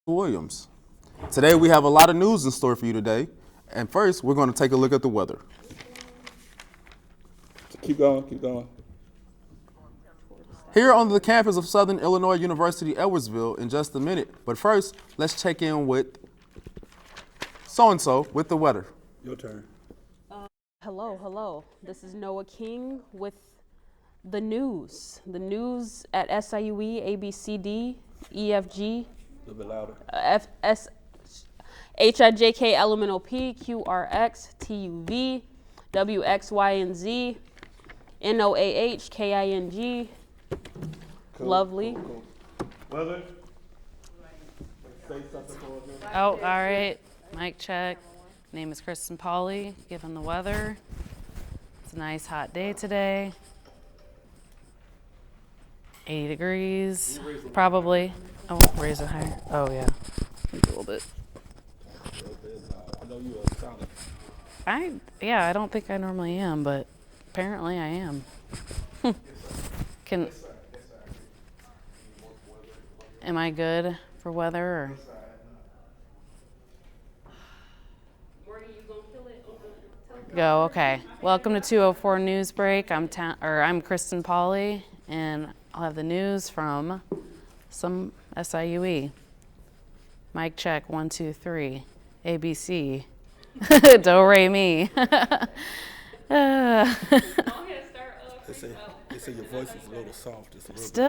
Williams. Today we have a lot of news in store for you today. And first, we're going to take a look at the weather. Keep going, keep going. Here on the campus of Southern Illinois University, Edwardsville in just a minute. But first, let's check in with so-and-so with the weather. Your turn. Hello. This is Noah King with the news. The news at SIUE, ABCD, EFG, A little bit louder. FS, HIJK, elemental P, QRX, TUV, WXYNZ, NOAH, KING. Lovely. Cool. Weather? Say something for us. Oh, all right. Mic check. Name is Kristen Pauley, given the weather. It's a nice hot day today. 80 degrees, probably. Oh, raise it higher. Oh, yeah. Maybe a little bit. I know you are solid. I don't think I normally am, but apparently I am. Am I good for weather? Or? Go, okay. Welcome to 204 News Break. I'm Kristen Pauley, and I'll have the news from some SIUE. Mic check, 1, 2, 3. ABC. Do, re, mi. They say your voice is a little soft. It's a little Still.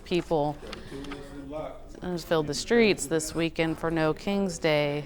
People filled the streets this weekend for No King's Day.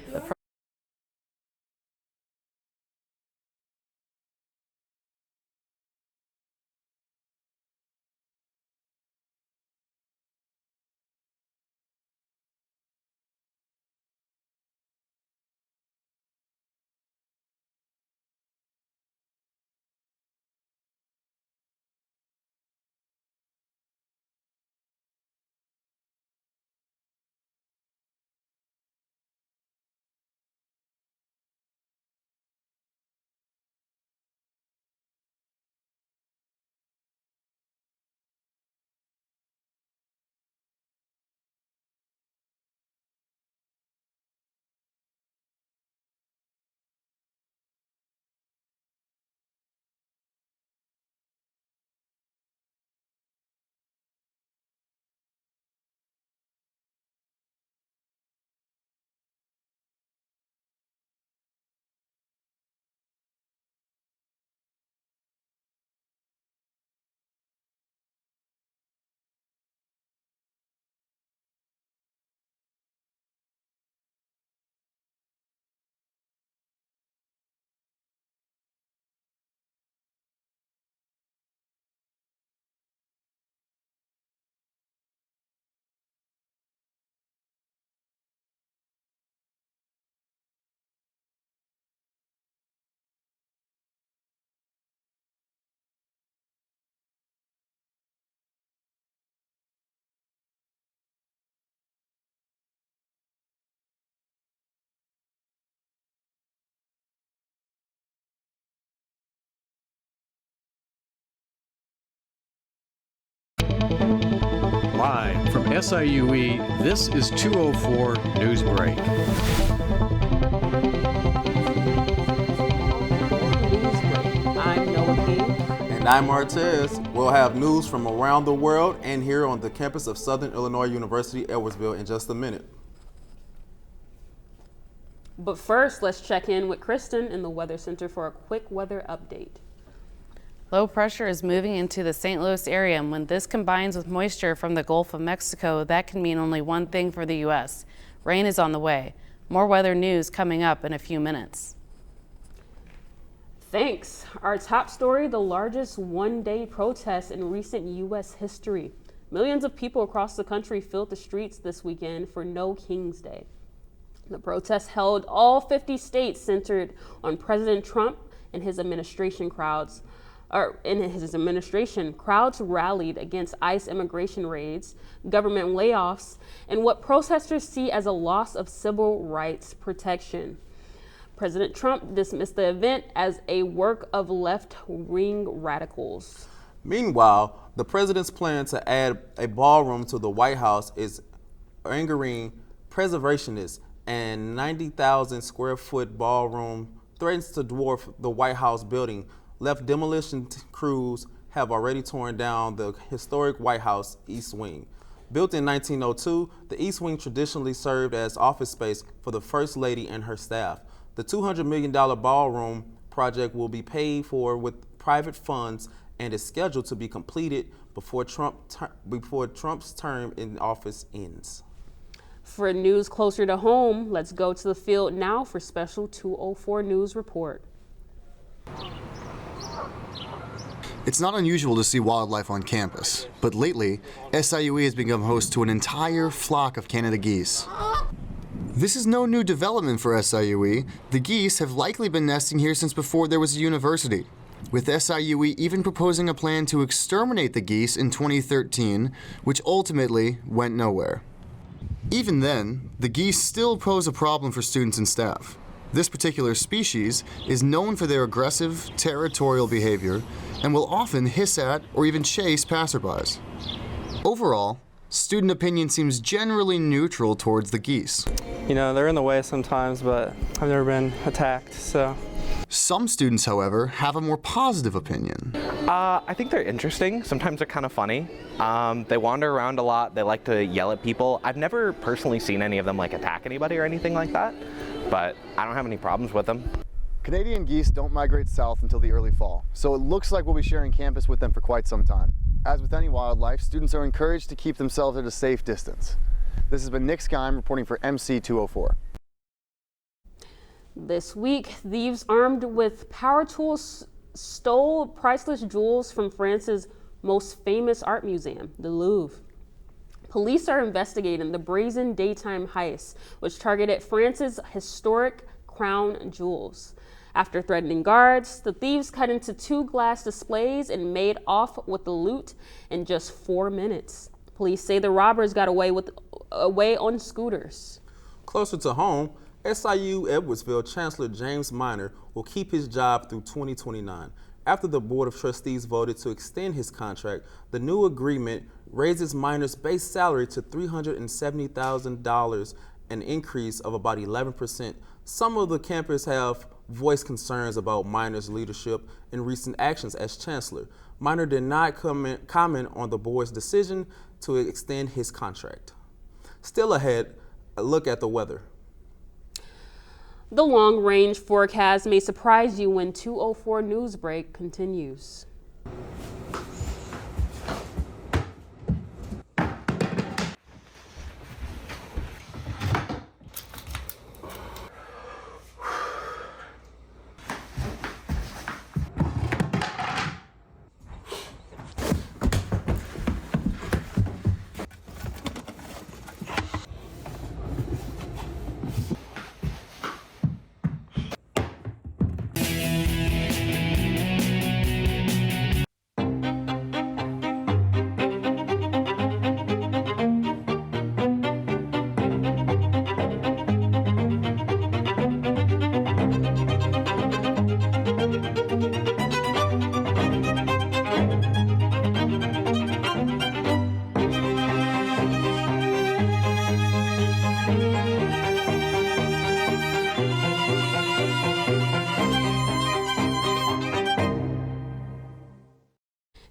Live from SIUE, this is 204 News Break. I'm Noah King. And I'm Martez. We'll have news from around the world and here on the campus of Southern Illinois University, Edwardsville in just a minute. But first, let's check in with Kristen in the Weather Center for a quick weather update. Low pressure is moving into the St. Louis area, and when this combines with moisture from the Gulf of Mexico, that can mean only one thing for the U.S. Rain is on the way. More weather news coming up in a few minutes. Thanks. Our top story, the largest one-day protest in recent U.S. history. Millions of people across the country filled the streets this weekend for No King's Day. The protest held all 50 states centered on President Trump and his administration. Crowds rallied against ICE immigration raids, government layoffs, and what protesters see as a loss of civil rights protection. President Trump dismissed the event as a work of left-wing radicals. Meanwhile, the president's plan to add a ballroom to the White House is angering preservationists, and 90,000 square foot ballroom threatens to dwarf the White House building. Left demolition crews have already torn down the historic White House East Wing. Built in 1902, the East Wing traditionally served as office space for the First Lady and her staff. The $200 million ballroom project will be paid for with private funds and is scheduled to be completed before Trump's term in office ends. For news closer to home, let's go to the field now for special 204 News Report. It's not unusual to see wildlife on campus, but lately, SIUE has become host to an entire flock of Canada geese. This is no new development for SIUE. The geese have likely been nesting here since before there was a university, with SIUE even proposing a plan to exterminate the geese in 2013, which ultimately went nowhere. Even then, the geese still pose a problem for students and staff. This particular species is known for their aggressive, territorial behavior and will often hiss at or even chase passerbys. Overall, student opinion seems generally neutral towards the geese. You know, they're in the way sometimes, but I've never been attacked, so. Some students, however, have a more positive opinion. I think they're interesting. Sometimes they're kind of funny. They wander around a lot. They like to yell at people. I've never personally seen any of them like attack anybody or anything like that, but I don't have any problems with them. Canadian geese don't migrate south until the early fall, so it looks like we'll be sharing campus with them for quite some time. As with any wildlife, students are encouraged to keep themselves at a safe distance. This has been Nick Skeim reporting for MC 204. This week, thieves armed with power tools stole priceless jewels from France's most famous art museum, the Louvre. Police are investigating the brazen daytime heist, which targeted France's historic crown jewels. After threatening guards, the thieves cut into 2 glass displays and made off with the loot in just 4 minutes. Police say the robbers got away on scooters. Closer to home, SIU Edwardsville Chancellor James Minor will keep his job through 2029. After the Board of Trustees voted to extend his contract, the new agreement raises Minor's base salary to $370,000, an increase of about 11%. Some of the campus have voiced concerns about Minor's leadership and recent actions as chancellor. Minor did not comment on the board's decision to extend his contract. Still ahead, a look at the weather. The long-range forecast may surprise you when 204 Newsbreak continues.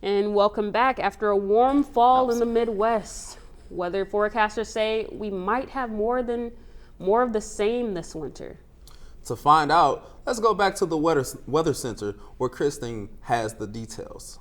And welcome back. After a warm fall in the Midwest, weather forecasters say we might have more of the same this winter. To find out, let's go back to the weather center where Kristen has the details.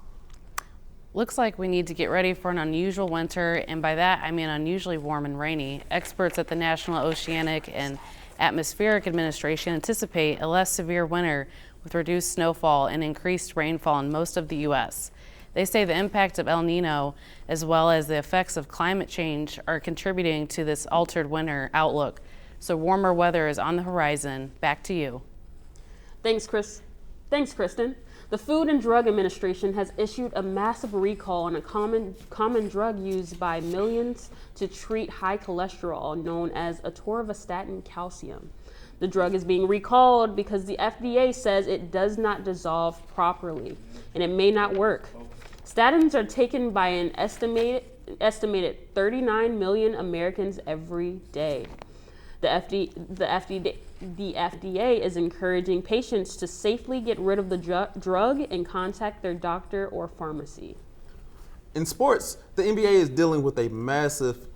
Looks like we need to get ready for an unusual winter, and by that I mean unusually warm and rainy. Experts at the National Oceanic and Atmospheric Administration anticipate a less severe winter with reduced snowfall and increased rainfall in most of the U.S. They say the impact of El Nino, as well as the effects of climate change, are contributing to this altered winter outlook. So warmer weather is on the horizon. Back to you. Thanks, Kristen. The Food and Drug Administration has issued a massive recall on a common drug used by millions to treat high cholesterol, known as atorvastatin calcium. The drug is being recalled because the FDA says it does not dissolve properly, and it may not work. Statins are taken by an estimated 39 million Americans every day. The FDA is encouraging patients to safely get rid of the drug and contact their doctor or pharmacy. In sports, the NBA is dealing with a massive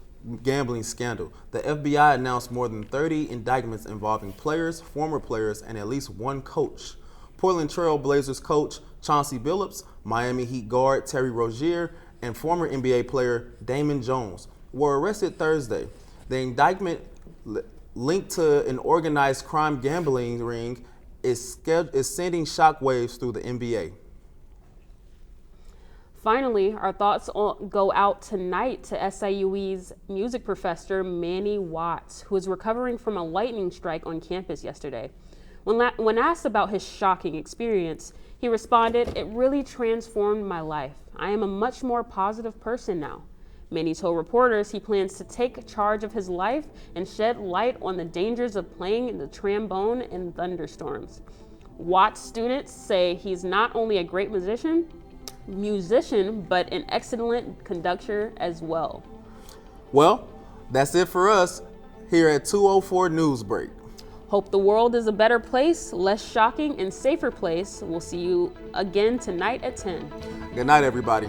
gambling scandal. The FBI announced more than 30 indictments involving players, former players, and at least one coach. Portland Trail Blazers coach Chauncey Billups, Miami Heat guard Terry Rozier, and former NBA player Damon Jones were arrested Thursday. The indictment linked to an organized crime gambling ring is sending shockwaves through the NBA. Finally, our thoughts go out tonight to SIUE's music professor, Manny Watts, who is recovering from a lightning strike on campus yesterday. When asked about his shocking experience, he responded, "It really transformed my life. I am a much more positive person now." Manny told reporters he plans to take charge of his life and shed light on the dangers of playing the trombone in thunderstorms. Watts students say he's not only a great musician, but an excellent conductor as well. Well, that's it for us here at 204 Newsbreak. Hope the world is a better place, less shocking, and safer place. We'll see you again tonight at 10. Good night, everybody.